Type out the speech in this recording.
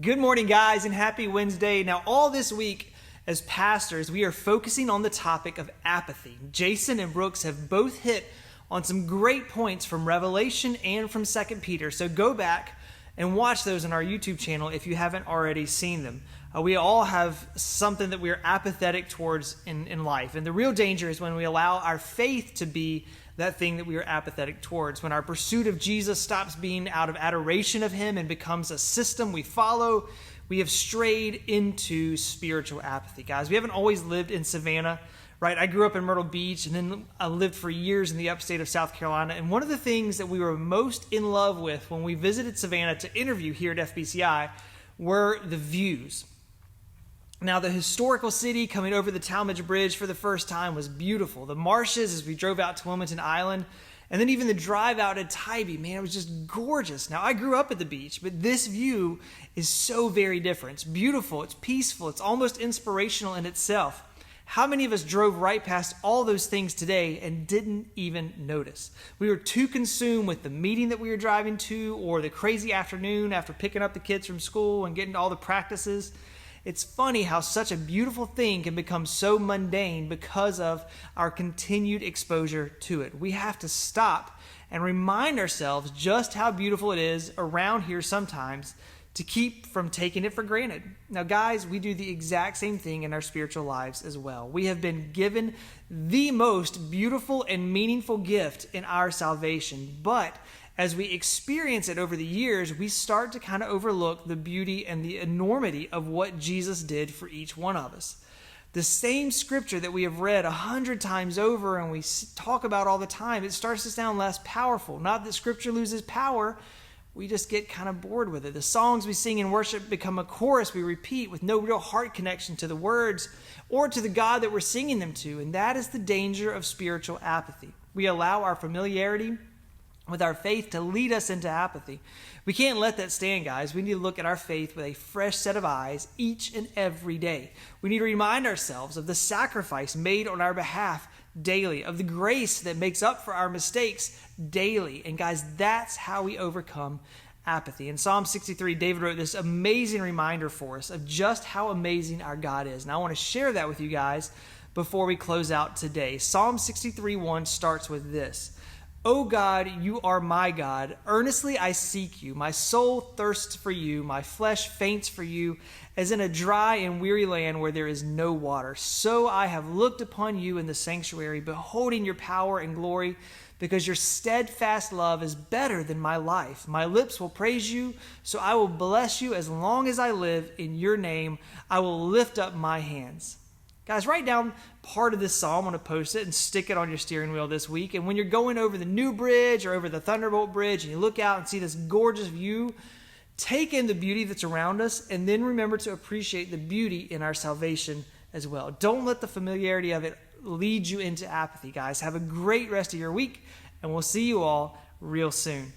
Good morning, guys, and happy Wednesday. Now, all this week as pastors, we are focusing on the topic of apathy. Jason and Brooks have both hit on some great points from Revelation and from 2 Peter. So go back and watch those on our YouTube channel if you haven't already seen them. We all have something that we are apathetic towards in life. And the real danger is when we allow our faith to be that thing that we are apathetic towards. When our pursuit of Jesus stops being out of adoration of him and becomes a system we follow, we have strayed into spiritual apathy. Guys, we haven't always lived in Savannah, right? I grew up in Myrtle Beach, and then I lived for years in the upstate of South Carolina. And one of the things that we were most in love with when we visited Savannah to interview here at FBCI were the views. Now, the historical city coming over the Talmadge Bridge for the first time was beautiful. The marshes as we drove out to Wilmington Island, and then even the drive out at Tybee, man, it was just gorgeous. Now, I grew up at the beach, but this view is so very different. It's beautiful, it's peaceful, it's almost inspirational in itself. How many of us drove right past all those things today and didn't even notice? We were too consumed with the meeting that we were driving to or the crazy afternoon after picking up the kids from school and getting to all the practices. It's funny how such a beautiful thing can become so mundane because of our continued exposure to it. We have to stop and remind ourselves just how beautiful it is around here sometimes to keep from taking it for granted. Now, guys, we do the exact same thing in our spiritual lives as well. We have been given the most beautiful and meaningful gift in our salvation, but as we experience it over the years, we start to kind of overlook the beauty and the enormity of what Jesus did for each one of us. The same scripture that we have read 100 times over and we talk about all the time, it starts to sound less powerful. Not that scripture loses power, we just get kind of bored with it. The songs we sing in worship become a chorus we repeat with no real heart connection to the words or to the God that we're singing them to, and that is the danger of spiritual apathy. We allow our familiarity with our faith to lead us into apathy. We can't let that stand, guys. We need to look at our faith with a fresh set of eyes each and every day. We need to remind ourselves of the sacrifice made on our behalf daily, of the grace that makes up for our mistakes daily. And guys, that's how we overcome apathy. In Psalm 63, David wrote this amazing reminder for us of just how amazing our God is. And I want to share that with you guys before we close out today. Psalm 63:1 starts with this. O God, you are my God. Earnestly I seek you. My soul thirsts for you. My flesh faints for you, as in a dry and weary land where there is no water. So I have looked upon you in the sanctuary, beholding your power and glory, because your steadfast love is better than my life. My lips will praise you, so I will bless you as long as I live. In your name I will lift up my hands. Guys, write down part of this psalm on a post-it and stick it on your steering wheel this week. And when you're going over the New Bridge or over the Thunderbolt Bridge and you look out and see this gorgeous view, take in the beauty that's around us and then remember to appreciate the beauty in our salvation as well. Don't let the familiarity of it lead you into apathy, guys. Have a great rest of your week, and we'll see you all real soon.